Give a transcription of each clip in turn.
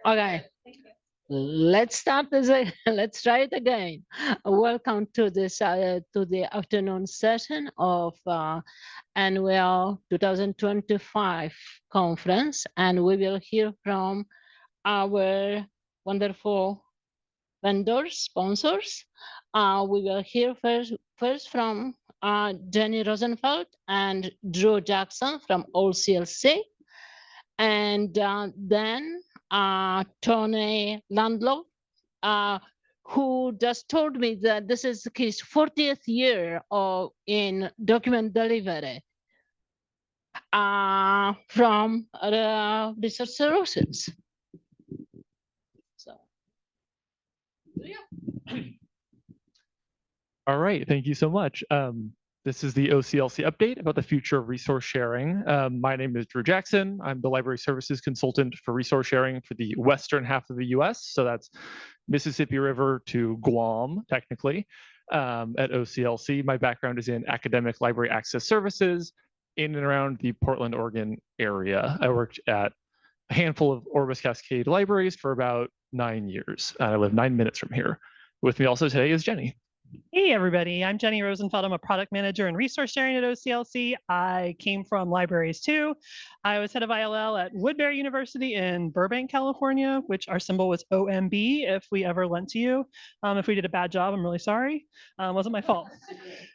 Okay, let's start this. Let's try it again. Welcome to this to the afternoon session of NWILL 2025 conference, and we will hear from our wonderful vendors, sponsors. We will hear first from Jenny Rosenfeld and Drew Jackson from OCLC, and then Tony Landlow, who just told me that this is his 40th year in document delivery from Research Solutions. So, yeah. All right, thank you so much. This is the OCLC update about the future of resource sharing. My name is Drew Jackson. I'm the library services consultant for resource sharing for the western half of the US. So that's Mississippi River to Guam, technically, at OCLC. My background is in academic library access services in and around the Portland, Oregon area. I worked at a handful of Orbis Cascade libraries for about 9 years. I live 9 minutes from here. With me also today is Jenny. Hey, everybody. I'm Jenny Rosenfeld. I'm a product manager in resource sharing at OCLC. I came from libraries too. I was head of ILL at Woodbury University in Burbank, California, which our symbol was OMB if we ever lent to you. If we did a bad job, I'm really sorry. Wasn't my fault.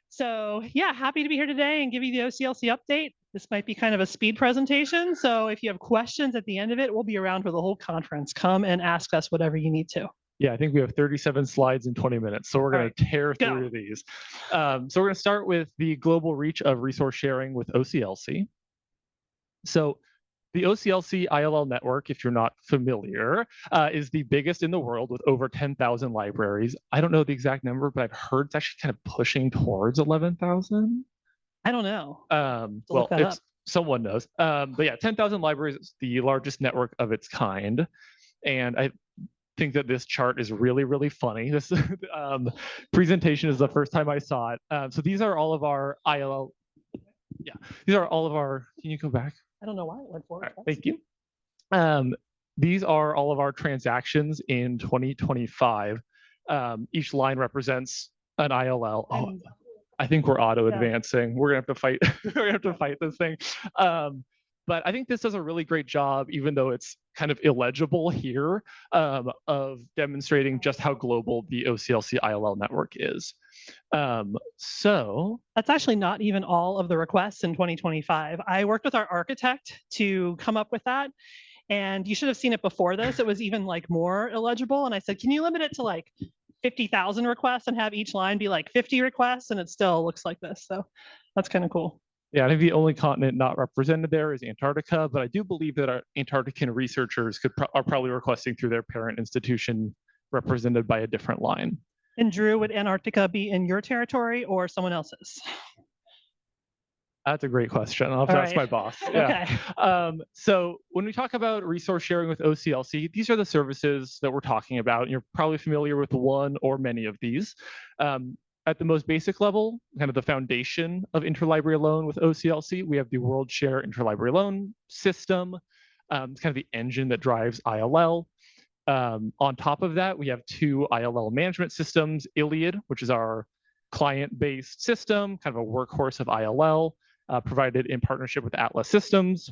So yeah, happy to be here today and give you the OCLC update. This might be kind of a speed presentation. So if you have questions at the end of it, we'll be around for the whole conference. Come and ask us whatever you need to. Yeah, I think we have 37 slides in 20 minutes, so we're going to tear through these. So we're going to start with the global reach of resource sharing with OCLC. So the OCLC ILL network, if you're not familiar, is the biggest in the world with over 10,000 libraries. I don't know the exact number, but I've heard it's actually kind of pushing towards 11,000. I don't know. Well, someone knows. But yeah, 10,000 libraries is the largest network of its kind. And I think that this chart is really, really funny. This presentation is the first time I saw it. So these are all of our ILL. Yeah, these are all of our, can you go back? I don't know why it went forward. Right, thank you. These are all of our transactions in 2025. Each line represents an ILL. Oh, I think we're auto advancing. We're gonna have to fight. We're gonna have to fight this thing. But I think this does a really great job, even though it's kind of illegible here, of demonstrating just how global the OCLC ILL network is. So that's actually not even all of the requests in 2025. I worked with our architect to come up with that. And you should have seen it before this. It was even like more illegible. And I said, can you limit it to like 50,000 requests and have each line be like 50 requests? And it still looks like this. So that's kind of cool. Yeah, I think the only continent not represented there is Antarctica, but I do believe that our Antarctican researchers are probably requesting through their parent institution represented by a different line. And Drew, would Antarctica be in your territory or someone else's? That's a great question. I'll have to ask my boss. Yeah. Okay. So when we talk about resource sharing with OCLC, these are the services that we're talking about. You're probably familiar with one or many of these. At the most basic level, kind of the foundation of interlibrary loan with OCLC, we have the WorldShare interlibrary loan system. It's kind of the engine that drives ILL. On top of that, we have 2 ILL management systems, ILLiad, which is our client-based system, kind of a workhorse of ILL, provided in partnership with Atlas Systems,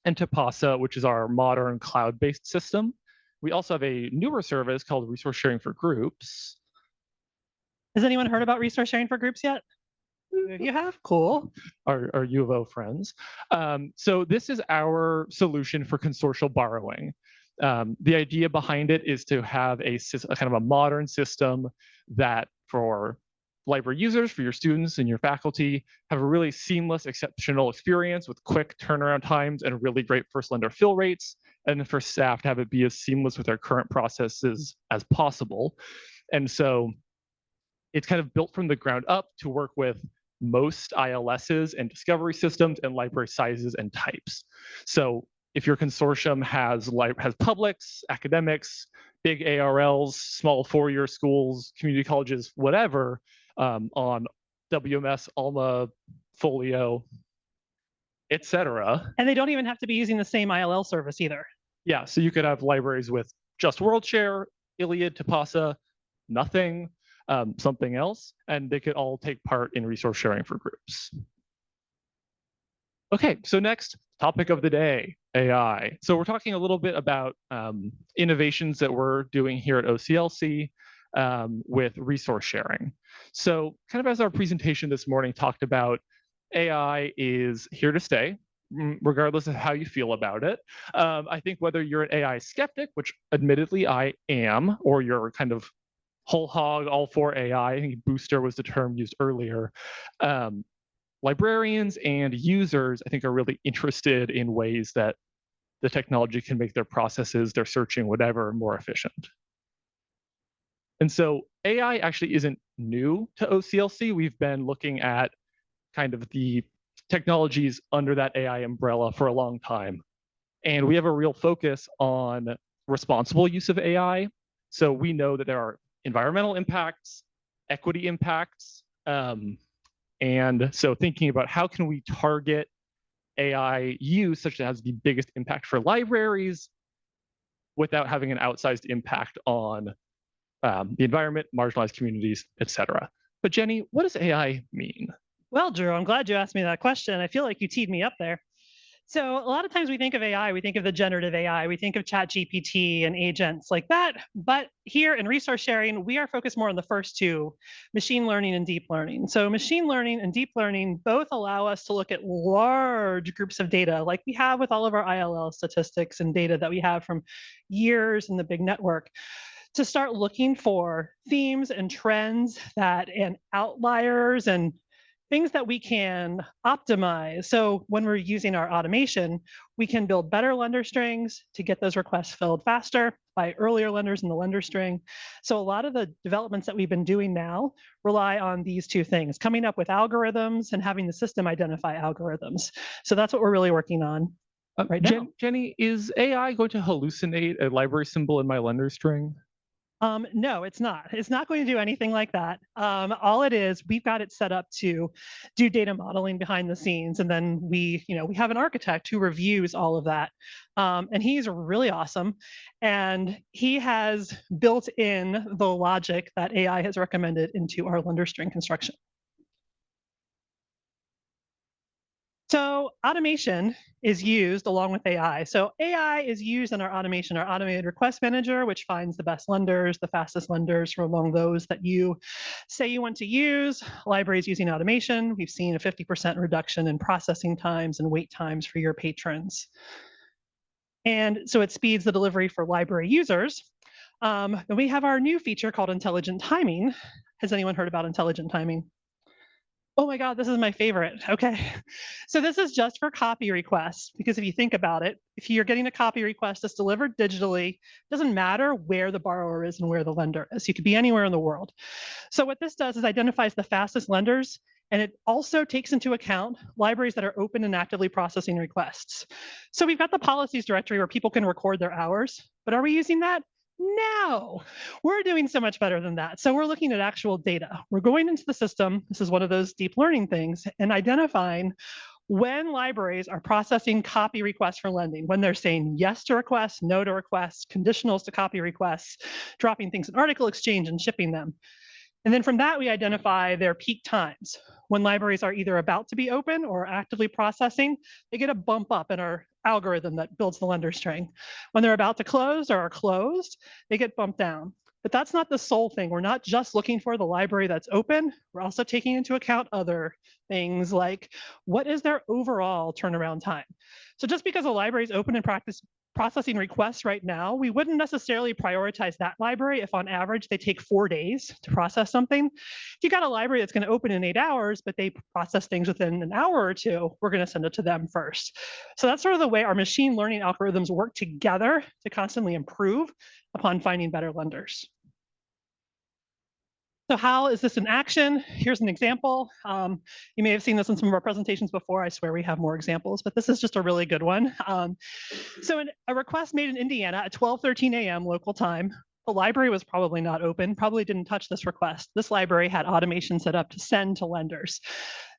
and Tipasa, which is our modern cloud-based system. We also have a newer service called Resource Sharing for Groups. Has anyone heard about resource sharing for groups yet? You have? Cool. Our U of O friends. So this is our solution for consortial borrowing. The idea behind it is to have a kind of a modern system that for library users, for your students and your faculty, have a really seamless, exceptional experience with quick turnaround times and really great first lender fill rates, and then for staff to have it be as seamless with their current processes as possible. And so it's kind of built from the ground up to work with most ILSs and discovery systems and library sizes and types. So if your consortium has publics, academics, big ARLs, small four-year schools, community colleges, whatever, on WMS, Alma, Folio, etc. And they don't even have to be using the same ILL service either. Yeah, so you could have libraries with just WorldShare, ILLiad, Tipasa, nothing, something else, and they could all take part in resource sharing for groups. Okay, so next topic of the day, AI. So we're talking a little bit about innovations that we're doing here at OCLC with resource sharing. So kind of as our presentation this morning talked about, AI is here to stay, regardless of how you feel about it. I think whether you're an AI skeptic, which admittedly I am, or you're kind of whole hog, all for AI, I think booster was the term used earlier. Librarians and users, I think, are really interested in ways that the technology can make their processes, their searching, whatever, more efficient. And so AI actually isn't new to OCLC. We've been looking at kind of the technologies under that AI umbrella for a long time. And we have a real focus on responsible use of AI. So we know that there are environmental impacts, equity impacts, and so thinking about how can we target AI use such that it has the biggest impact for libraries without having an outsized impact on the environment, marginalized communities, et cetera. But Jenny, what does AI mean? Well, Drew, I'm glad you asked me that question. I feel like you teed me up there. So a lot of times we think of AI, we think of the generative AI, we think of ChatGPT and agents like that. But here in resource sharing, we are focused more on the first two, machine learning and deep learning. So machine learning and deep learning both allow us to look at large groups of data like we have with all of our ILL statistics and data that we have from years in the big network, to start looking for themes and trends and outliers and things that we can optimize. So when we're using our automation, we can build better lender strings to get those requests filled faster by earlier lenders in the lender string. So a lot of the developments that we've been doing now rely on these two things, coming up with algorithms and having the system identify algorithms. So that's what we're really working on right now. Jenny, is AI going to hallucinate a library symbol in my lender string? No, it's not. It's not going to do anything like that. All it is, we've got it set up to do data modeling behind the scenes, and then we have an architect who reviews all of that, and he's really awesome, and he has built in the logic that AI has recommended into our lender string construction. So automation is used along with AI. So AI is used in our automation, our automated request manager, which finds the best lenders, the fastest lenders from among those that you say you want to use. Libraries using automation, we've seen a 50% reduction in processing times and wait times for your patrons. And so it speeds the delivery for library users. Then we have our new feature called intelligent timing. Has anyone heard about intelligent timing? Oh my God, this is my favorite. Okay. So this is just for copy requests, because if you think about it, if you're getting a copy request that's delivered digitally, it doesn't matter where the borrower is and where the lender is. You could be anywhere in the world. So what this does is identifies the fastest lenders, and it also takes into account libraries that are open and actively processing requests. So we've got the policies directory where people can record their hours, but are we using that? No, we're doing so much better than that. So we're looking at actual data. We're going into the system. This is one of those deep learning things, and identifying when libraries are processing copy requests for lending, when they're saying yes to requests, no to requests, conditionals to copy requests, dropping things in article exchange and shipping them. And then from that, we identify their peak times. When libraries are either about to be open or actively processing, they get a bump up in our algorithm that builds the lender string. When they're about to close or are closed, they get bumped down. But that's not the sole thing. We're not just looking for the library that's open. We're also taking into account other things like what is their overall turnaround time. So just because a library is open and processing requests right now, we wouldn't necessarily prioritize that library if on average they take 4 days to process something. If you got a library that's going to open in 8 hours, but they process things within an hour or two, we're going to send it to them first. So that's sort of the way our machine learning algorithms work together to constantly improve upon finding better lenders. So how is this in action? Here's an example. You may have seen this in some of our presentations before. I swear we have more examples, but this is just a really good one. So a request made in Indiana at 12:13 a.m. local time. the library was probably not open, probably didn't touch this request. This library had automation set up to send to lenders.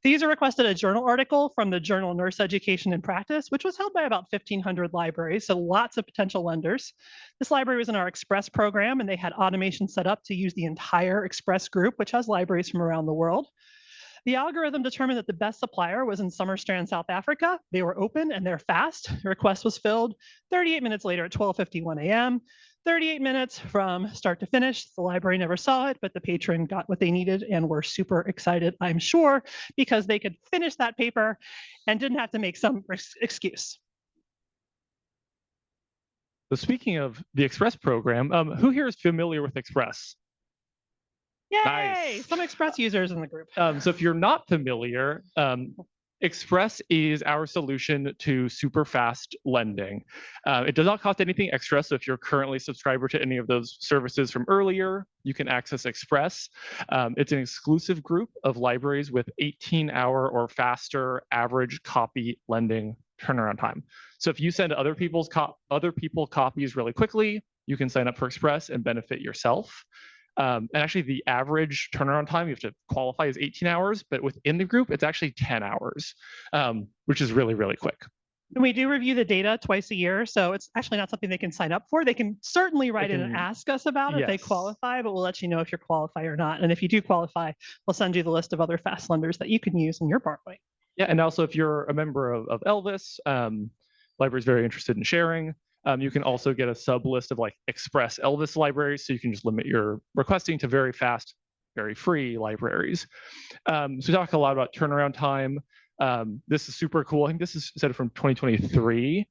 The user requested a journal article from the journal Nurse Education and Practice, which was held by about 1,500 libraries, so lots of potential lenders. This library was in our Express program, and they had automation set up to use the entire Express group, which has libraries from around the world. The algorithm determined that the best supplier was in Summerstrand, South Africa. They were open and they're fast. The request was filled 38 minutes later at 12:51 a.m. 38 minutes from start to finish. The library never saw it, but the patron got what they needed and were super excited, I'm sure, because they could finish that paper and didn't have to make some excuse. So speaking of the Express program, who here is familiar with Express? Yay! Nice. Some Express users in the group. So if you're not familiar, Express is our solution to super fast lending. It does not cost anything extra. So if you're currently a subscriber to any of those services from earlier, you can access Express. It's an exclusive group of libraries with 18-hour or faster average copy lending turnaround time. So if you send other people copies really quickly, you can sign up for Express and benefit yourself. And actually, the average turnaround time you have to qualify is 18 hours, but within the group, it's actually 10 hours, which is really, really quick. And we do review the data twice a year, so it's actually not something they can sign up for. They can certainly write in and ask us about it if they qualify, but we'll let you know if you're qualified or not. And if you do qualify, we'll send you the list of other fast lenders that you can use in your borrowing. Yeah, and also if you're a member of Elvis, library is very interested in sharing. You can also get a sub list of like Express Elvis libraries, so you can just limit your requesting to very fast, very free libraries. So we talk a lot about turnaround time. This is super cool. I think this is set from 2023.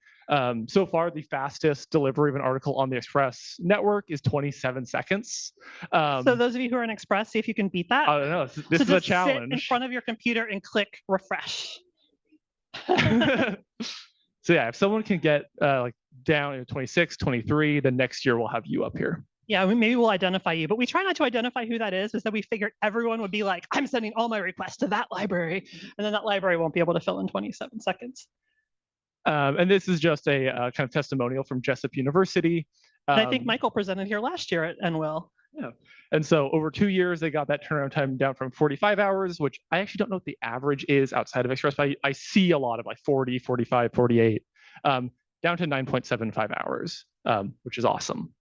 So far, the fastest delivery of an article on the Express network is 27 seconds. So those of you who are in Express, see if you can beat that. I don't know. This is a challenge. Sit in front of your computer and click refresh. So yeah, if someone can get like down to 26, 23, then next year we'll have you up here. Yeah, maybe we'll identify you, but we try not to identify who that is, that we figured everyone would be like, I'm sending all my requests to that library, and then that library won't be able to fill in 27 seconds. And this is just a kind of testimonial from Jessup University. And I think Michael presented here last year at NWILL. Yeah. And so over 2 years, they got that turnaround time down from 45 hours, which I actually don't know what the average is outside of Express, but I see a lot of like 40, 45, 48, down to 9.75 hours, which is awesome.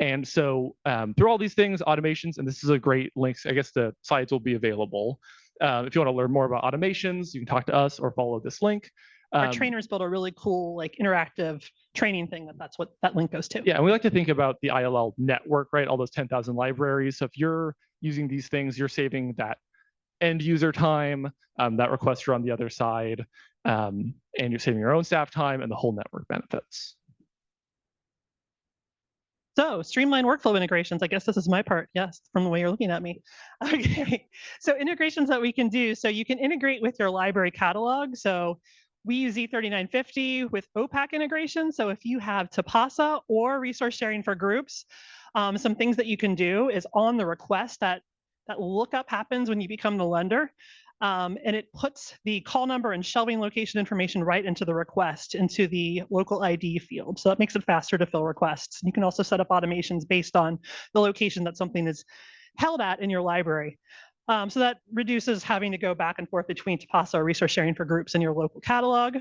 And so through all these things, automations, and this is a great link. I guess the slides will be available. If you want to learn more about automations, you can talk to us or follow this link. Our trainers built a really cool, like interactive training thing that's what that link goes to. Yeah, and we like to think about the ILL network, right? All those 10,000 libraries. So if you're using these things, you're saving that end user time, that requester on the other side, and you're saving your own staff time and the whole network benefits. So streamline workflow integrations, I guess this is my part, yes, from the way you're looking at me. Okay, so integrations that we can do. So you can integrate with your library catalog. So we use Z3950 with OPAC integration. So if you have Tipasa or resource sharing for groups, some things that you can do is on the request that lookup happens when you become the lender. And it puts the call number and shelving location information right into the request, into the local ID field. So that makes it faster to fill requests. You can also set up automations based on the location that something is held at in your library. So that reduces having to go back and forth between Tipasa or resource sharing for groups in your local catalog.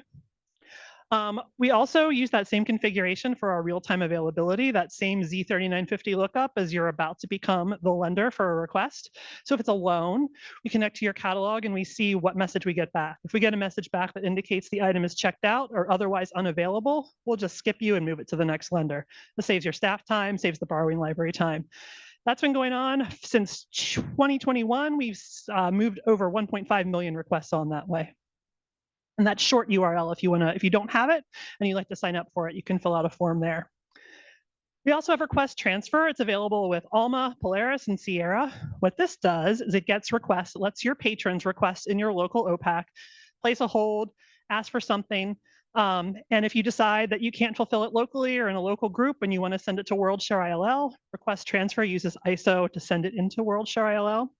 We also use that same configuration for our real-time availability, that same Z3950 lookup as you're about to become the lender for a request. So if it's a loan, we connect to your catalog and we see what message we get back. If we get a message back that indicates the item is checked out or otherwise unavailable, we'll just skip you and move it to the next lender. This saves your staff time, saves the borrowing library time. That's been going on since 2021. We've moved over 1.5 million requests on that way. And that short URL, if you don't have it and you'd like to sign up for it, you can fill out a form there. We also have request transfer. It's available with Alma, Polaris, and Sierra. What this does is it gets requests, it lets your patrons request in your local OPAC, place a hold, ask for something. And if you decide that you can't fulfill it locally or in a local group and you want to send it to WorldShare ILL, request transfer uses ISO to send it into WorldShare ILL.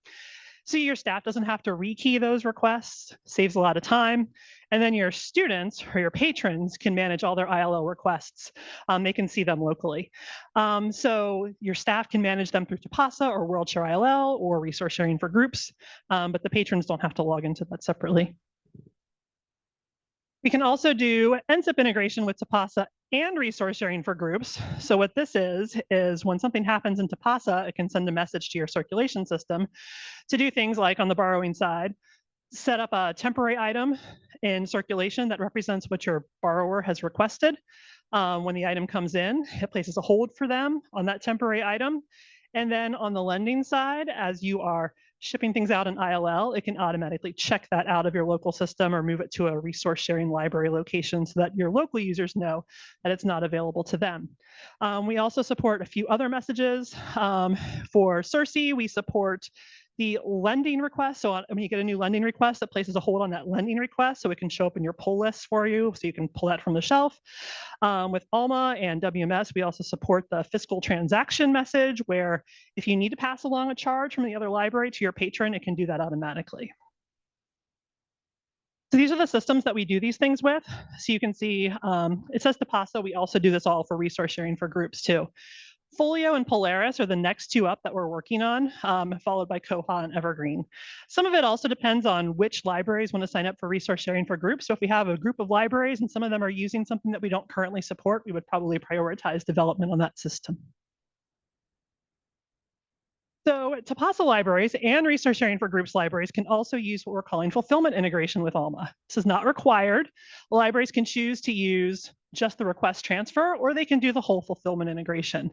So your staff doesn't have to rekey those requests, saves a lot of time. And then your students or your patrons can manage all their ILL requests. They can see them locally. So your staff can manage them through Tipasa or WorldShare ILL or resource sharing for groups, but the patrons don't have to log into that separately. We can also do NZIP integration with Tipasa and resource sharing for groups. So what this is when something happens in Tipasa, it can send a message to your circulation system to do things like on the borrowing side, set up a temporary item in circulation that represents what your borrower has requested. When the item comes in, it places a hold for them on that temporary item. And then on the lending side, as you are shipping things out in ILL, it can automatically check that out of your local system or move it to a resource sharing library location so that your local users know that it's not available to them. We also support a few other messages. For CIRCE, we support the lending request. So when you get a new lending request, it places a hold on that lending request so it can show up in your pull list for you, so you can pull that from the shelf. With ALMA and WMS, we also support the fiscal transaction message, where if you need to pass along a charge from the other library to your patron, it can do that automatically. So these are the systems that we do these things with. So you can see it says Tipasa. We also do this all for resource sharing for groups too. Folio and Polaris are the next two up that we're working on, followed by Koha and Evergreen. Some of it also depends on which libraries want to sign up for resource sharing for groups. So if we have a group of libraries and some of them are using something that we don't currently support, we would probably prioritize development on that system. So Tipasa libraries and resource sharing for groups libraries can also use what we're calling fulfillment integration with ALMA. This is not required. Libraries can choose to use just the request transfer, or they can do the whole fulfillment integration.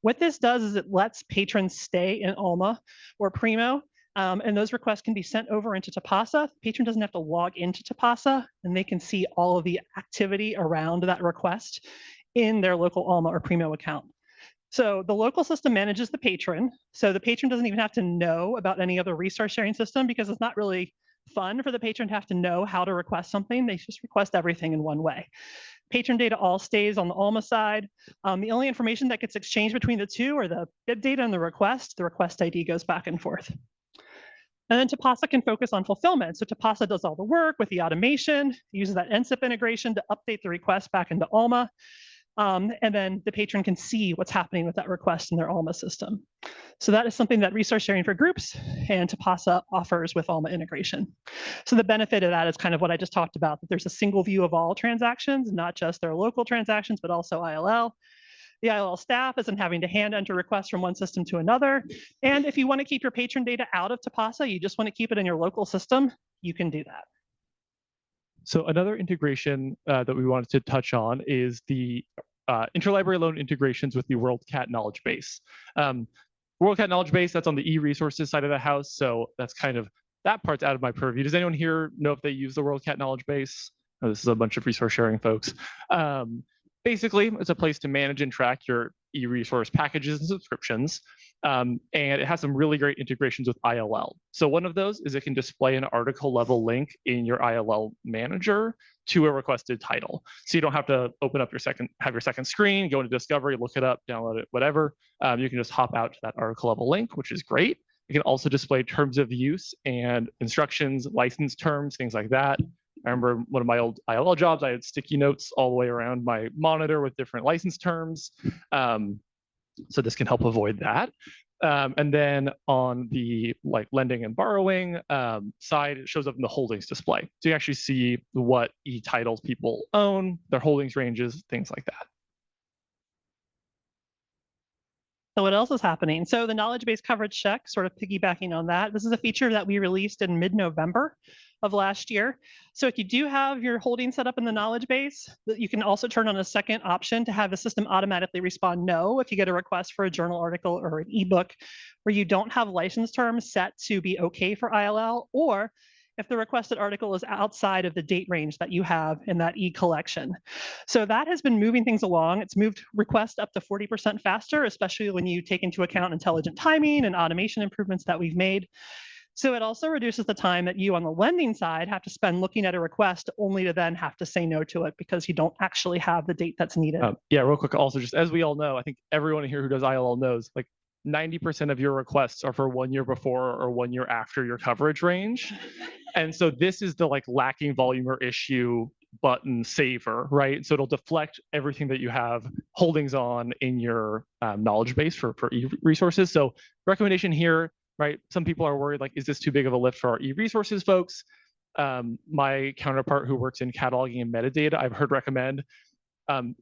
What this does is it lets patrons stay in ALMA or Primo, and those requests can be sent over into Tipasa. The patron doesn't have to log into Tipasa, and they can see all of the activity around that request in their local ALMA or Primo account. So the local system manages the patron. So the patron doesn't even have to know about any other resource sharing system, because it's not really fun for the patron to have to know how to request something. They just request everything in one way. Patron data all stays on the ALMA side. The only information that gets exchanged between the two are the bib data and the request. The request ID goes back and forth. And then Tipasa can focus on fulfillment. So Tipasa does all the work with the automation, uses that NZIP integration to update the request back into ALMA. And then the patron can see what's happening with that request in their ALMA system. So that is something that resource sharing for groups and Tipasa offers with ALMA integration. So the benefit of that is kind of what I just talked about, that there's a single view of all transactions, not just their local transactions, but also ILL. The ILL staff isn't having to hand enter requests from one system to another. And if you want to keep your patron data out of Tipasa, you just want to keep it in your local system, you can do that. So another integration that we wanted to touch on is the interlibrary loan integrations with the WorldCat knowledge base. WorldCat knowledge base, that's on the e-resources side of the house. So that's kind of, that part's out of my purview. Does anyone here know if they use the WorldCat knowledge base? Oh, this is a bunch of resource sharing folks. Basically, it's a place to manage and track your e-resource packages and subscriptions. And it has some really great integrations with ILL. So one of those is it can display an article level link in your ILL manager to a requested title. So you don't have to open up your second screen, go into Discovery, look it up, download it, whatever. You can just hop out to that article level link, which is great. It can also display terms of use and instructions, license terms, things like that. I remember one of my old ILL jobs, I had sticky notes all the way around my monitor with different license terms. So this can help avoid that. And then on the lending and borrowing side, it shows up in the holdings display. So you actually see what e-titles people own, their holdings ranges, things like that. So what else is happening? So the knowledge base coverage check, sort of piggybacking on that, this is a feature that we released in mid-November of last year. So if you do have your holding set up in the knowledge base, you can also turn on a second option to have the system automatically respond no if you get a request for a journal article or an ebook where you don't have license terms set to be okay for ILL, or if the requested article is outside of the date range that you have in that e-collection. So that has been moving things along. It's moved requests up to 40% faster, especially when you take into account intelligent timing and automation improvements that we've made. So it also reduces the time that you on the lending side have to spend looking at a request only to then have to say no to it because you don't actually have the date that's needed. Yeah, real quick, also just as we all know, I think everyone here who does ILL knows, 90% of your requests are for 1 year before or 1 year after your coverage range. And so this is the like lacking volume or issue button saver, right? So it'll deflect everything that you have holdings on in your knowledge base for e-resources. So recommendation here, right? Some people are worried, like, is this too big of a lift for our e-resources folks? My counterpart who works in cataloging and metadata, I've heard recommend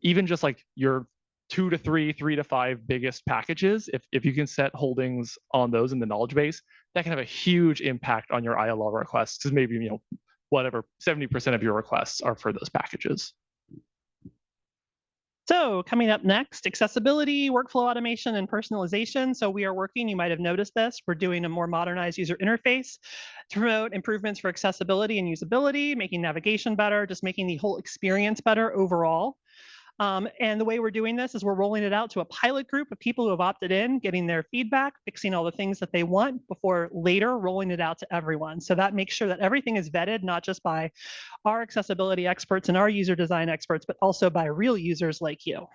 even just like your 2 to 3, 3 to 5 biggest packages, if you can set holdings on those in the knowledge base, that can have a huge impact on your ILL requests, because maybe, you know, whatever, 70% of your requests are for those packages. So coming up next, accessibility, workflow automation, and personalization. So we are working, you might have noticed this, we're doing a more modernized user interface to promote improvements for accessibility and usability, making navigation better, just making the whole experience better overall. And the way we're doing this is we're rolling it out to a pilot group of people who have opted in, getting their feedback, fixing all the things that they want before later rolling it out to everyone. So that makes sure that everything is vetted, not just by our accessibility experts and our user design experts, but also by real users like you.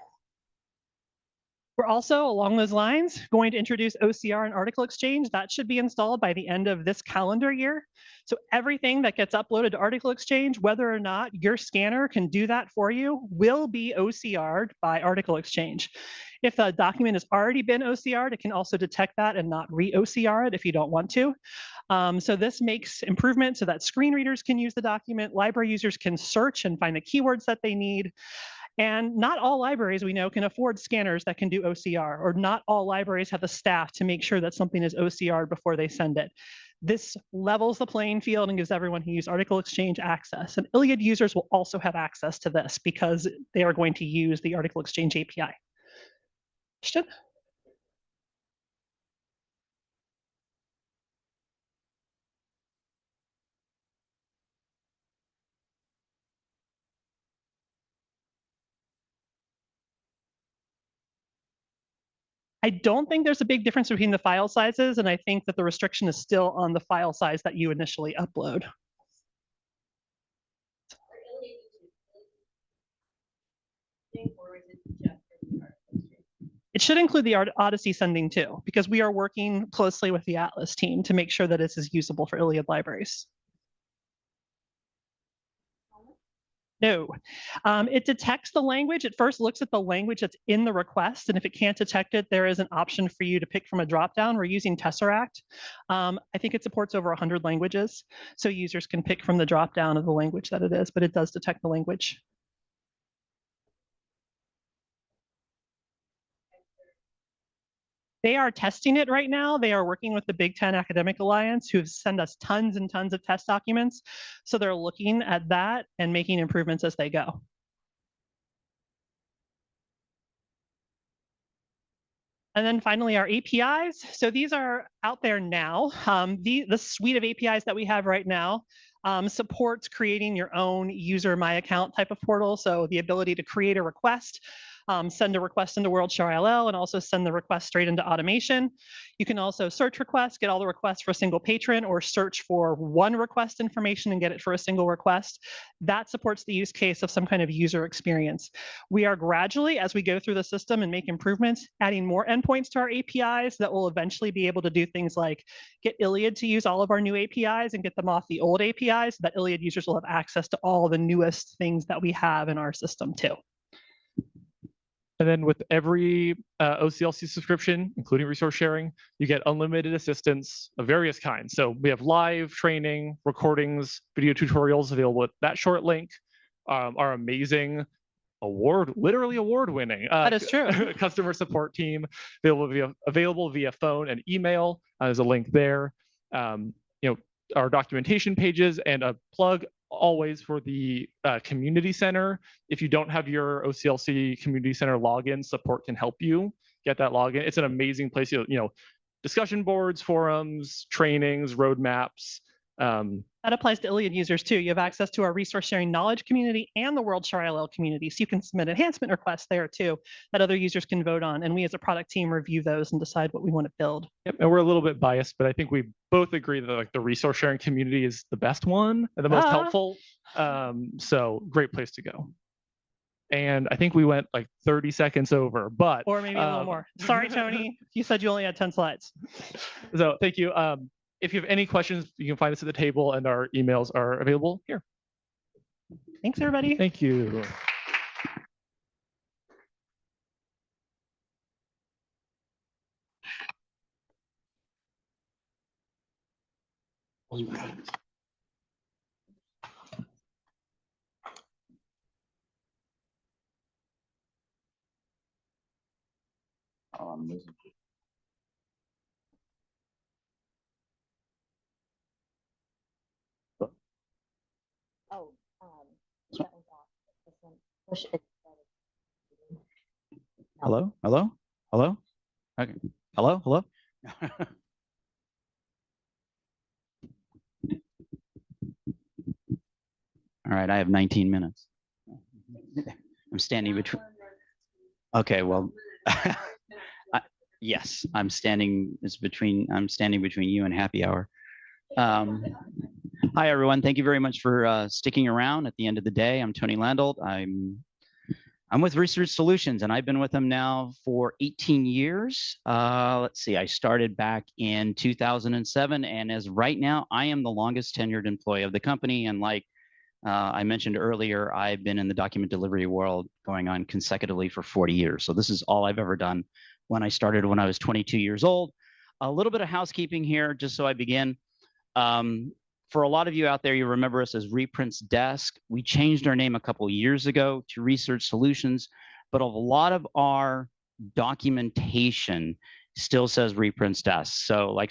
We're also, along those lines, going to introduce OCR and article exchange. That should be installed by the end of this calendar year. So everything that gets uploaded to article exchange, whether or not your scanner can do that for you, will be OCR'd by article exchange. If the document has already been OCR'd, it can also detect that and not re-OCR it if you don't want to. So this makes improvements so that screen readers can use the document, library users can search and find the keywords that they need. And not all libraries we know can afford scanners that can do OCR, or not all libraries have the staff to make sure that something is OCR'd before they send it. This levels the playing field and gives everyone who uses article exchange access. And ILLiad users will also have access to this because they are going to use the article exchange API. Question? I don't think there's a big difference between the file sizes, and I think that the restriction is still on the file size that you initially upload. It should include the Odyssey sending too, because we are working closely with the Atlas team to make sure that this is usable for ILLiad libraries. No, it detects the language. It first looks at the language that's in the request, and if it can't detect it, there is an option for you to pick from a dropdown. We're using Tesseract. I think it supports over 100 languages, so users can pick from the dropdown of the language that it is, but it does detect the language. They are testing it right now. They are working with the Big 10 Academic Alliance, who send us tons and tons of test documents. So they're looking at that and making improvements as they go. And then finally, our APIs. So these are out there now. The suite of APIs that we have right now supports creating your own user My Account type of portal. So the ability to create a request, send a request into WorldShare ILL, and also send the request straight into automation. You can also search requests, get all the requests for a single patron, or search for one request information and get it for a single request. That supports the use case of some kind of user experience. We are gradually, as we go through the system and make improvements, adding more endpoints to our APIs that will eventually be able to do things like get ILLiad to use all of our new APIs and get them off the old APIs, so that ILLiad users will have access to all the newest things that we have in our system too. And then with every OCLC subscription, including resource sharing, you get unlimited assistance of various kinds. So we have live training, recordings, video tutorials available at that short link, our amazing literally award-winning That is true. customer support team available via phone and email. There's a link there. Our documentation pages, and a plug always for the community center. If you don't have your OCLC community center login, support can help you get that login. It's an amazing place. Discussion boards, forums, trainings, roadmaps. That applies to ILLiad users too. You have access to our resource sharing knowledge community and the WorldShare ILL community. So you can submit enhancement requests there too that other users can vote on. And we as a product team review those and decide what we want to build. Yep, and we're a little bit biased, but I think we both agree that the resource sharing community is the best one and the most helpful. So great place to go. and I think we went like 30 seconds over, but Or maybe a little more. Sorry, Tony. You said you only had 10 slides. So thank you. If you have any questions, you can find us at the table, and our emails are available here. Thanks, everybody. Thank you. Oh, that one's off. This one, push it. Hello? Hello? Hello? Okay. Hello? Hello? All right, I have 19 minutes. I'm standing between. Okay, well, yes, I'm standing between you and happy hour. Hi, everyone. Thank you very much for sticking around at the end of the day. I'm Tony Landolt. I'm with Research Solutions, and I've been with them now for 18 years. Let's see, I started back in 2007, and as right now, I am the longest tenured employee of the company. And like I mentioned earlier, I've been in the document delivery world going on consecutively for 40 years. So this is all I've ever done. When I started when I was 22 years old. A little bit of housekeeping here, just so I begin. For a lot of you out there, you remember us as Reprint's Desk. We changed our name a couple years ago to Research Solutions, but a lot of our documentation still says Reprint's Desk. So like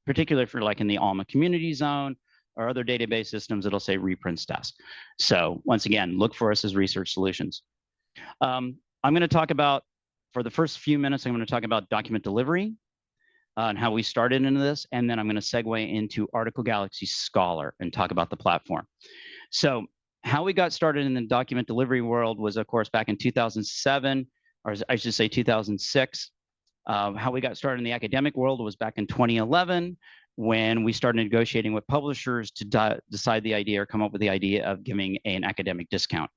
particularly for like in the Alma Community Zone or other database systems, it'll say Reprint's Desk. So once again, look for us as Research Solutions. I'm going to talk about, for the first few minutes, I'm going to talk about document delivery and how we started into this, and then I'm going to segue into Article Galaxy Scholar and talk about the platform. So how we got started in the document delivery world was, of course, back in 2007, or I should say 2006. How we got started in the academic world was back in 2011, when we started negotiating with publishers to decide the idea or come up with the idea of giving an academic discount.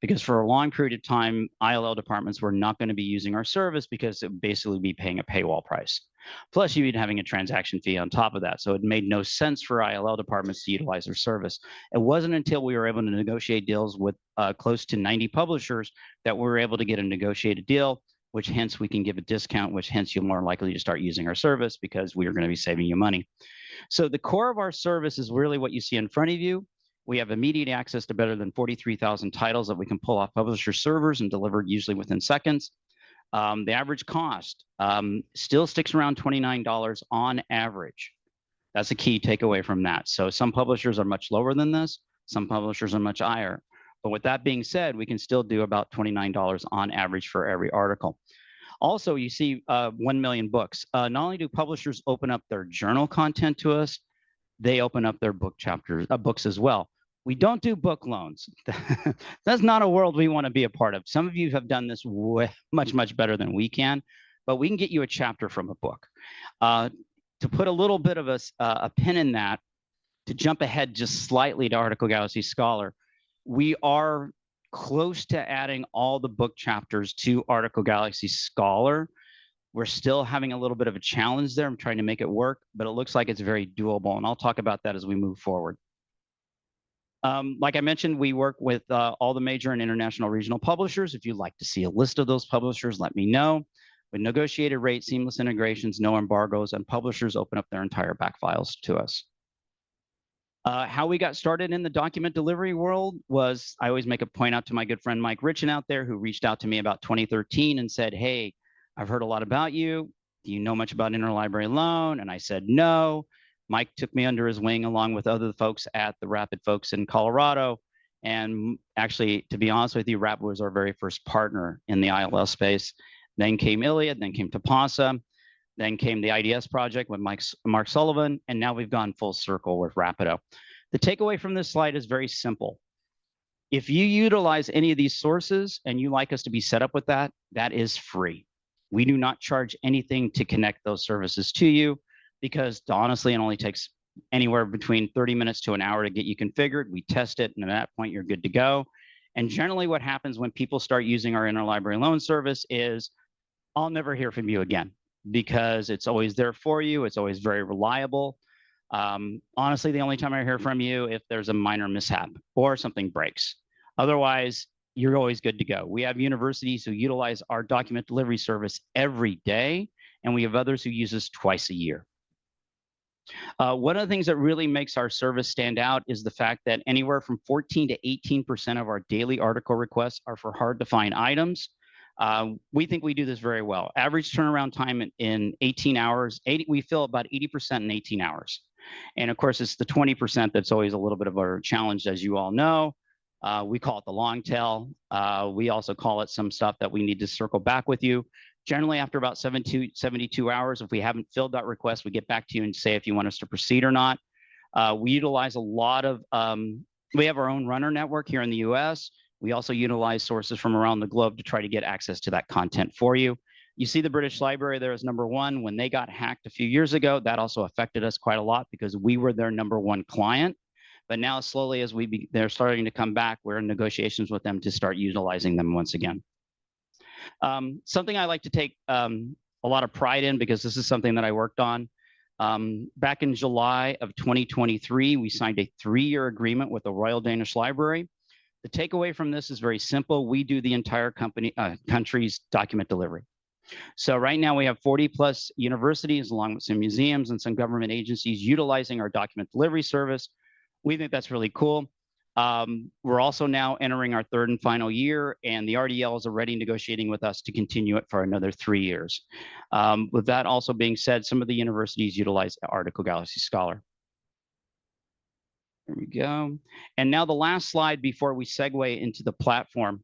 Because for a long period of time, ILL departments were not going to be using our service because it would basically be paying a paywall price. Plus, you'd be having a transaction fee on top of that. So it made no sense for ILL departments to utilize their service. It wasn't until we were able to negotiate deals with close to 90 publishers that we were able to get a negotiated deal, which hence we can give a discount, which hence you're more likely to start using our service because we are going to be saving you money. So the core of our service is really what you see in front of you. We have immediate access to better than 43,000 titles that we can pull off publisher servers and deliver usually within seconds. The average cost still sticks around $29 on average. That's a key takeaway from that. So some publishers are much lower than this. Some publishers are much higher. But with that being said, we can still do about $29 on average for every article. Also, you see 1 million books. Not only do publishers open up their journal content to us, they open up their book chapters, books as well. We don't do book loans. That's not a world we want to be a part of. Some of you have done this much better than we can, but we can get you a chapter from a book. To put a little bit of a pin in that, to jump ahead just slightly to Article Galaxy Scholar, we are close to adding all the book chapters to Article Galaxy Scholar. We're still having a little bit of a challenge there. I'm trying to make it work, but it looks like it's very doable, and I'll talk about that as we move forward. Like I mentioned, we work with all the major and international regional publishers. If you'd like to see a list of those publishers, let me know. With negotiated rates, seamless integrations, no embargoes, and publishers open up their entire back files to us. How we got started in the document delivery world was, I always make a point out to my good friend Mike Richin out there, who reached out to me about 2013 and said, hey, I've heard a lot about you. Do you know much about interlibrary loan? And I said, no. Mike took me under his wing along with other folks at the Rapid folks in Colorado. And actually, to be honest with you, Rapid was our very first partner in the ILL space. Then came ILLiad, then came Tipasa, then came the IDS project with Mark Sullivan, and now we've gone full circle with Rapido. The takeaway from this slide is very simple. If you utilize any of these sources and you like us to be set up with that, that is free. We do not charge anything to connect those services to you, because honestly, it only takes anywhere between 30 minutes to an hour to get you configured. We test it, and at that point, you're good to go. And generally what happens when people start using our interlibrary loan service is, I'll never hear from you again, because it's always there for you. It's always very reliable. Honestly, the only time I hear from you if there's a minor mishap or something breaks. Otherwise, you're always good to go. We have universities who utilize our document delivery service every day, and we have others who use us twice a year. One of the things that really makes our service stand out is the fact that anywhere from 14 to 18% of our daily article requests are for hard to find items. We think we do this very well. Average turnaround time in 18 hours, we fill about 80% in 18 hours. And of course, it's the 20% that's always a little bit of a challenge, as you all know. We call it the long tail. We also call it some stuff that we need to circle back with you. Generally, after about 72 hours, if we haven't filled that request, we get back to you and say if you want us to proceed or not. We utilize a lot of, we have our own runner network here in the US. We also utilize sources from around the globe to try to get access to that content for you. You see the British Library there as #1. When they got hacked a few years ago, that also affected us quite a lot because we were their #1 client. But now slowly as they're starting to come back, we're in negotiations with them to start utilizing them once again. Something I like to take a lot of pride in, because this is something that I worked on. Back in July of 2023, we signed a 3-year agreement with the Royal Danish Library. The takeaway from this is very simple. We do the entire country's document delivery. So right now we have 40+ universities, along with some museums and some government agencies utilizing our document delivery service. We think that's really cool. We're also now entering our 3rd and final year, and the RDL is already negotiating with us to continue it for another 3 years. With that also being said, some of the universities utilize Article Galaxy Scholar. There we go. And now the last slide before we segue into the platform.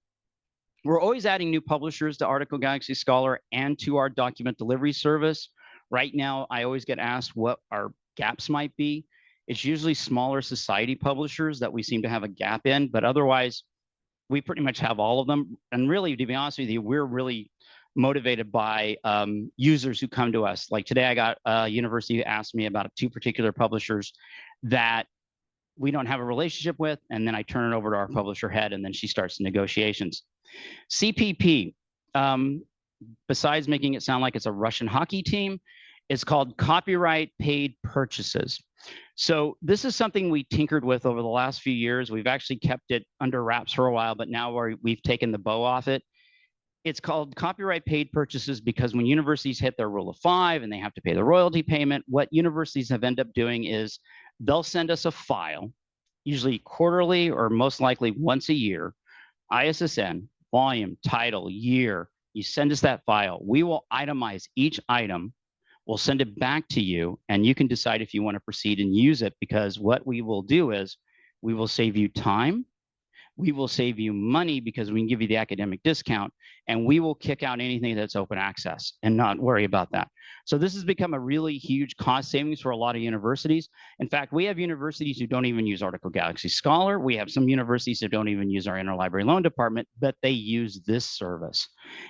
We're always adding new publishers to Article Galaxy Scholar and to our document delivery service. Right now, I always get asked what our gaps might be. It's usually smaller society publishers that we seem to have a gap in, but otherwise, we pretty much have all of them. And really, to be honest with you, we're really motivated by users who come to us. Like today, I got a university who asked me about 2 particular publishers that we don't have a relationship with, and then I turn it over to our publisher head, and then she starts negotiations. CPP, besides making it sound like it's a Russian hockey team, it's called copyright paid purchases. So this is something we tinkered with over the last few years. We've actually kept it under wraps for a while, but now we've taken the bow off it. It's called copyright paid purchases because when universities hit their rule of 5 and they have to pay the royalty payment, what universities have ended up doing is they'll send us a file, usually quarterly or most likely once a year, ISSN, volume, title, year. You send us that file. We will itemize each item. We'll send it back to you, and you can decide if you want to proceed and use it, because what we will do is we will save you time. We will save you money because we can give you the academic discount, and we will kick out anything that's open access and not worry about that. So this has become a really huge cost savings for a lot of universities. In fact, we have universities who don't even use Article Galaxy Scholar. We have some universities that don't even use our interlibrary loan department, but they use this service.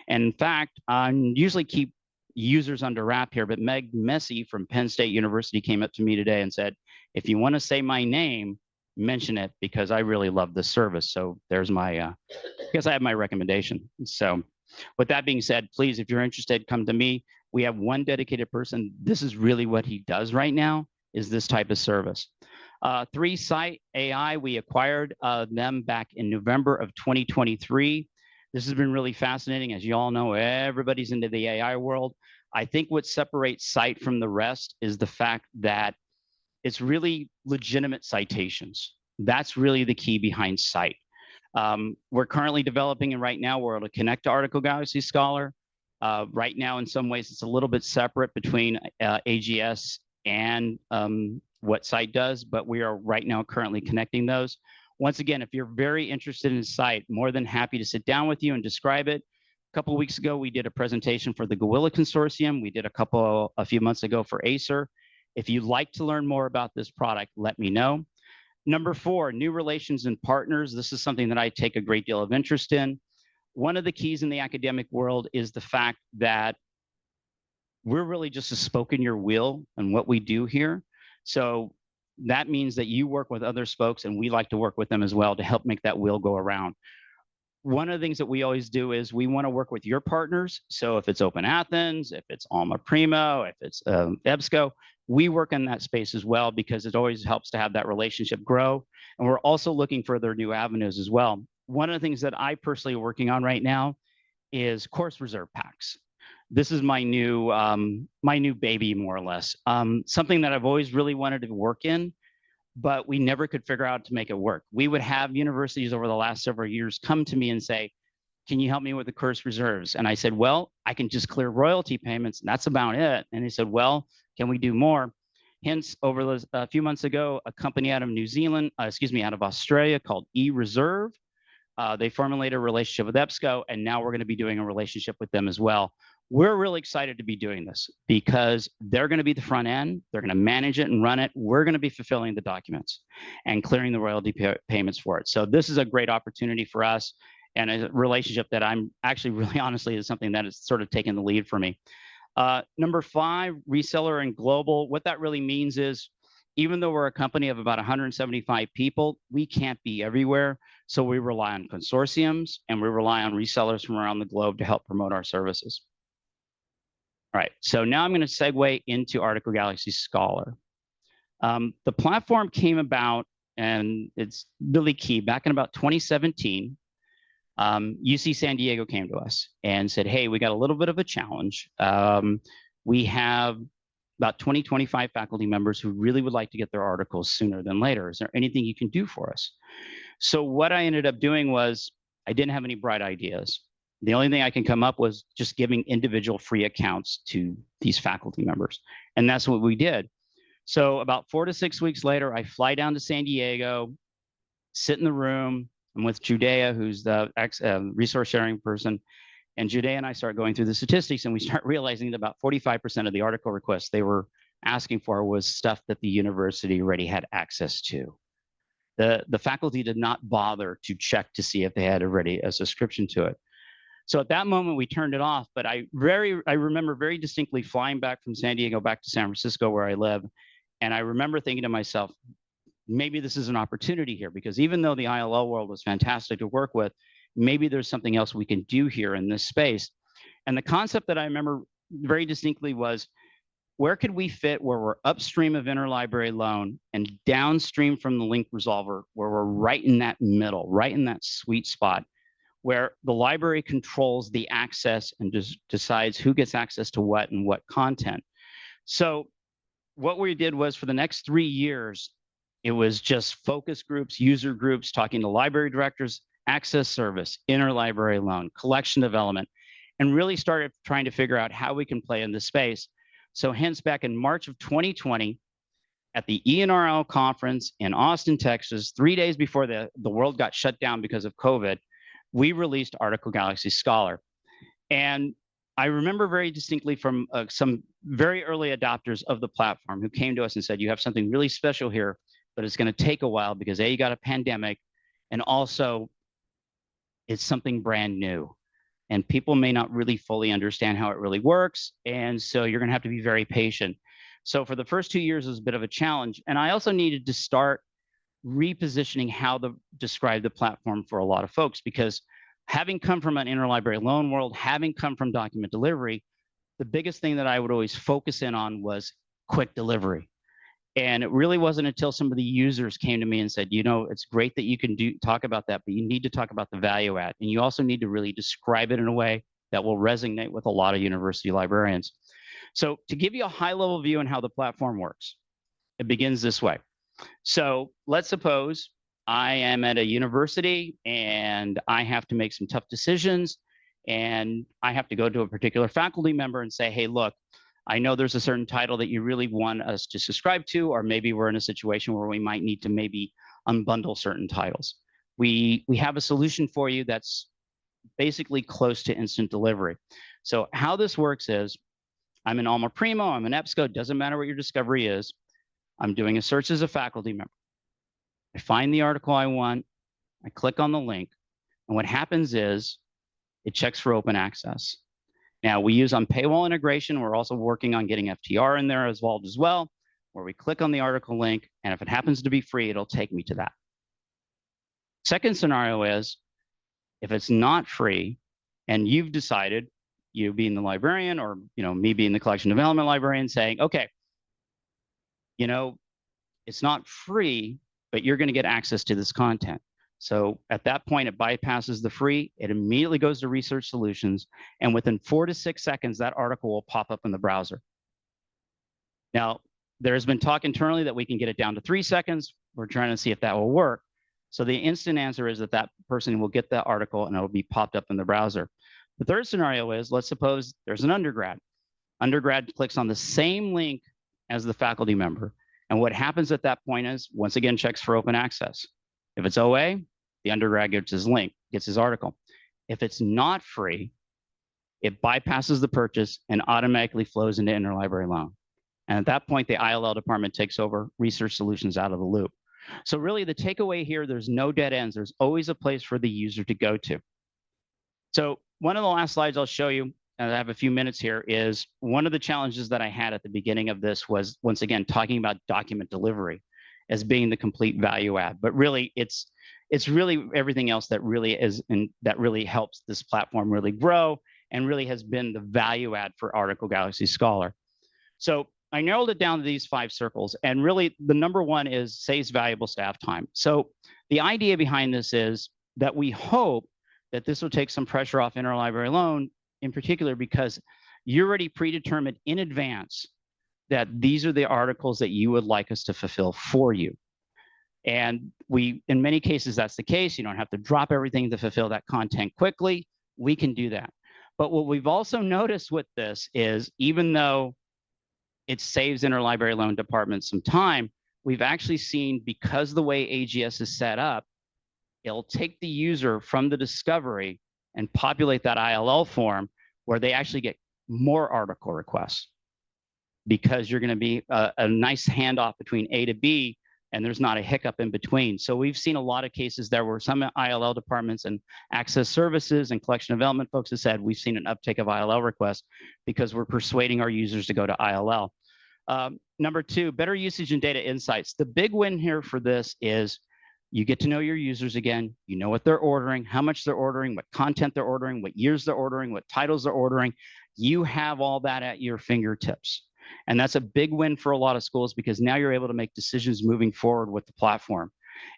And in fact, I usually keep users under wrap here, but Meg Messy from Penn State University came up to me today and said, if you want to say my name, mention it, because I really love this service. So there's my, I guess I have my recommendation. So with that being said, please, if you're interested, come to me. We have one dedicated person. This is really what he does right now, is this type of service. 3Site AI, we acquired them back in November of 2023. This has been really fascinating. As you all know, everybody's into the AI world. I think what separates Cite from the rest is the fact that it's really legitimate citations. That's really the key behind Cite. We're currently developing, and right now we're able to connect to Article Galaxy Scholar. Right now, in some ways, it's a little bit separate between AGS and what Cite does, but we are right now currently connecting those. Once again, if you're very interested in Cite, more than happy to sit down with you and describe it. A couple of weeks ago, we did a presentation for the WorldShare Consortium. We did a few months ago for Acer. If you'd like to learn more about this product, let me know. Number 4, new relations and partners. This is something that I take a great deal of interest in. One of the keys in the academic world is the fact that we're really just a spoke in your wheel and what we do here. So that means that you work with other spokes, and we like to work with them as well to help make that wheel go around. one of the things that we always do is we want to work with your partners. So if it's Open Athens, if it's Alma Primo, if it's EBSCO, we work in that space as well because it always helps to have that relationship grow. And we're also looking for their new avenues as well. One of the things that I personally am working on right now is course reserve packs. This is my new baby, more or less. Something that I've always really wanted to work in, but we never could figure out to make it work. We would have universities over the last several years come to me and say, can you help me with the course reserves? And I said, well, I can just clear royalty payments, and that's about it. And they said, well, can we do more? Hence, over a few months ago, a company out of out of Australia called eReserve, they formulated a relationship with EBSCO, and now we're going to be doing a relationship with them as well. We're really excited to be doing this because they're going to be the front end. They're going to manage it and run it. We're going to be fulfilling the documents and clearing the royalty payments for it. So this is a great opportunity for us and a relationship that I'm actually really honestly is something that has sort of taken the lead for me. Number 5, reseller and global. What that really means is even though we're a company of about 175 people, we can't be everywhere. So we rely on consortiums and we rely on resellers from around the globe to help promote our services. All right, so now I'm going to segue into Article Galaxy Scholar. The platform came about, and it's really key, back in about 2017. UC San Diego came to us and said, hey, we got a little bit of a challenge. We have about 25 faculty members who really would like to get their articles sooner than later. Is there anything you can do for us? So what I ended up doing was I didn't have any bright ideas. The only thing I can come up was just giving individual free accounts to these faculty members. And that's what we did. So about 4 to 6 weeks later, I fly down to San Diego, sit in the room. I'm with Judea, who's the resource sharing person. And Judea and I start going through the statistics, and we start realizing that about 45% of the article requests they were asking for was stuff that the university already had access to. The faculty did not bother to check to see if they had already a subscription to it. So at that moment, we turned it off. But I remember very distinctly flying back from San Diego back to San Francisco, where I live. And I remember thinking to myself, maybe this is an opportunity here, because even though the ILL world was fantastic to work with, maybe there's something else we can do here in this space. And the concept that I remember very distinctly was, where could we fit where we're upstream of interlibrary loan and downstream from the link resolver, where we're right in that middle, right in that sweet spot, where the library controls the access and just decides who gets access to what and what content. So what we did was, for the next 3 years, it was just focus groups, user groups, talking to library directors, access service, interlibrary loan, collection development, and really started trying to figure out how we can play in this space. So hence, back in March of 2020, at the ENRL conference in Austin, Texas, 3 days before the world got shut down because of COVID, we released Article Galaxy Scholar. And I remember very distinctly from some very early adopters of the platform who came to us and said, you have something really special here, but it's going to take a while because A, you got a pandemic, and also it's something brand new. And people may not really fully understand how it really works. And so you're going to have to be very patient. So for the first 2 years, it was a bit of a challenge. And I also needed to start repositioning how to describe the platform for a lot of folks, because having come from an interlibrary loan world, having come from document delivery, the biggest thing that I would always focus in on was quick delivery. And it really wasn't until some of the users came to me and said, you know, it's great that you can talk about that, but you need to talk about the value add. And you also need to really describe it in a way that will resonate with a lot of university librarians. So to give you a high level view on how the platform works, it begins this way. So let's suppose I am at a university and I have to make some tough decisions, and I have to go to a particular faculty member and say, hey, look, I know there's a certain title that you really want us to subscribe to, or maybe we're in a situation where we might need to maybe unbundle certain titles. We have a solution for you that's basically close to instant delivery. So how this works is, I'm an Alma Primo, I'm an EBSCO, doesn't matter what your discovery is. I'm doing a search as a faculty member. I find the article I want, I click on the link, and what happens is it checks for open access. Now, we use on paywall integration. We're also working on getting FTR in there as well, where we click on the article link, and if it happens to be free, it'll take me to that. Second scenario is If it's not free, and you've decided, you being the librarian, or me being the collection development librarian, saying, okay, it's not free, but you're going to get access to this content. So at that point, it bypasses the free. It immediately goes to Research Solutions, and within 4 to 6 seconds, that article will pop up in the browser. Now, there's been talk internally that we can get it down to 3 seconds. We're trying to see if that will work. So the instant answer is that that person will get that article and it'll be popped up in the browser. The third scenario is, let's suppose there's an undergrad. Undergrad clicks on the same link as the faculty member. And what happens at that point is, once again, checks for open access. If it's OA, the undergrad gets his link, gets his article. If it's not free, it bypasses the purchase and automatically flows into interlibrary loan. And at that point, the ILL department takes over, Research Solutions out of the loop. So really the takeaway here, there's no dead ends. There's always a place for the user to go to. So one of the last slides I'll show you, and I have a few minutes here, is one of the challenges that I had at the beginning of this was, once again, talking about document delivery as being the complete value add. But really, it's really everything else that really is, and that really helps this platform really grow and really has been the value add for Article Galaxy Scholar. So I narrowed it down to these 5 circles, and really the number one is saves valuable staff time. So the idea behind this is that we hope that this will take some pressure off interlibrary loan, in particular because you're already predetermined in advance that these are the articles that you would like us to fulfill for you. And in many cases, that's the case. You don't have to drop everything to fulfill that content quickly. We can do that. But what we've also noticed with this is, even though it saves interlibrary loan departments some time, we've actually seen, because the way AGS is set up, it'll take the user from the discovery and populate that ILL form where they actually get more article requests, because you're going to be a nice handoff between A to B, and there's not a hiccup in between. So we've seen a lot of cases there where some ILL departments and access services and collection development folks have said, we've seen an uptake of ILL requests because we're persuading our users to go to ILL. Number 2, better usage and data insights. The big win here for this is you get to know your users again. You know what they're ordering, how much they're ordering, what content they're ordering, what years they're ordering, what titles they're ordering. You have all that at your fingertips. And that's a big win for a lot of schools, because now you're able to make decisions moving forward with the platform.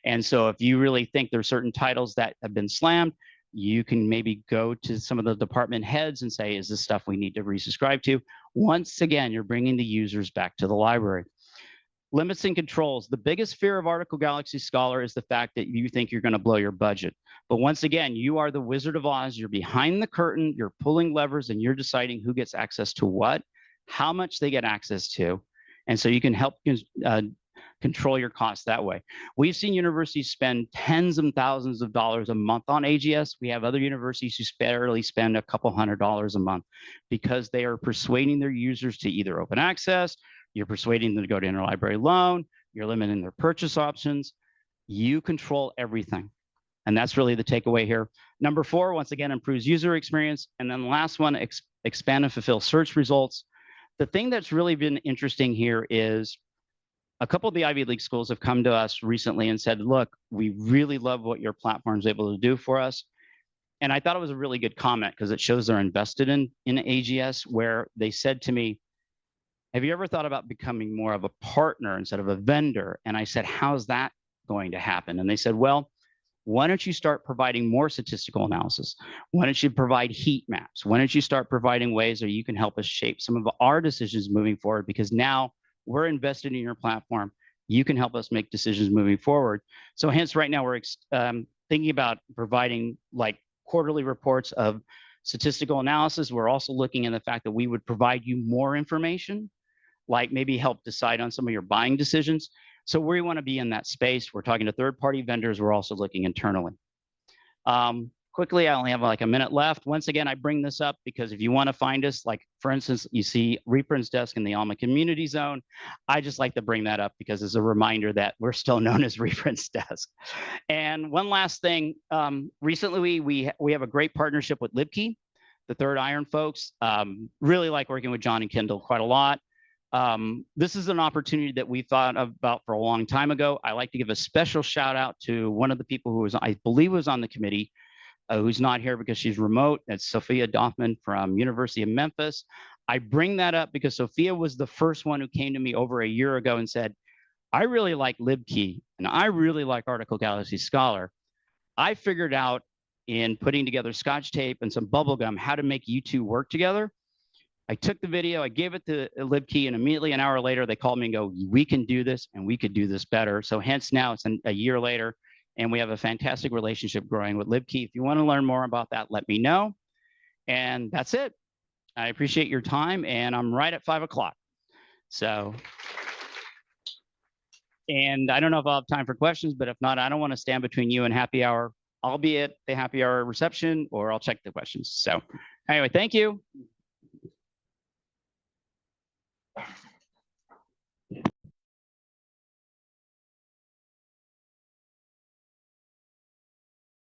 And so if you really think there are certain titles that have been slammed, you can maybe go to some of the department heads and say, is this stuff we need to resubscribe to? Once again, you're bringing the users back to the library. Limits and controls. The biggest fear of Article Galaxy Scholar is the fact that you think you're going to blow your budget. But once again, you are the Wizard of Oz. You're behind the curtain. You're pulling levers, and you're deciding who gets access to what, how much they get access to. And so you can help control your costs that way. We've seen universities spend tens of thousands of dollars a month on AGS. We have other universities who barely spend a couple $100 a month, because they are persuading their users to either open access, you're persuading them to go to interlibrary loan, you're limiting their purchase options. You control everything. And that's really the takeaway here. Number 4, once again, improves user experience. And then the last one, expand and fulfill search results. The thing that's really been interesting here is a couple of the Ivy League schools have come to us recently and said, look, we really love what your platform is able to do for us. And I thought it was a really good comment, because it shows they're invested in AGS, where they said to me, have you ever thought about becoming more of a partner instead of a vendor? And I said, how's that going to happen? And they said, well, why don't you start providing more statistical analysis? Why don't you provide heat maps? Why don't you start providing ways where you can help us shape some of our decisions moving forward? Because now we're invested in your platform. You can help us make decisions moving forward. So hence right now we're thinking about providing like quarterly reports of statistical analysis. We're also looking at the fact that we would provide you more information, like maybe help decide on some of your buying decisions. So we want to be in that space. We're talking to third-party vendors. We're also looking internally. Quickly, I only have like a minute left. Once again, I bring this up because if you want to find us, like for instance, you see Reprint's desk in the Alma Community Zone. I just like to bring that up because it's a reminder that we're still known as Reprint's desk. And one last thing, recently we have a great partnership with LibKey, the Third Iron folks. Really like working with John and Kendall quite a lot. This is an opportunity that we thought about for a long time ago. I like to give a special shout out to one of the people who was, I believe was on the committee, who's not here because she's remote. It's Sophia Doffman from University of Memphis. I bring that up because Sophia was the first one who came to me over a year ago and said, I really like libkey and I really like Article Galaxy Scholar. I figured out in putting together Scotch tape and some bubble gum how to make you two work together. I took the video, I gave it to libkey, and immediately an hour later, they called me and go, we can do this and we could do this better. So hence now it's a year later, and we have a fantastic relationship growing with libkey. If you want to learn more about that, let me know. And that's it. I appreciate your time, and I'm right at 5 o'clock. So, and I don't know if I'll have time for questions, but if not, I don't want to stand between you and happy hour. I'll be at the happy hour reception, or I'll check the questions. So anyway, thank you.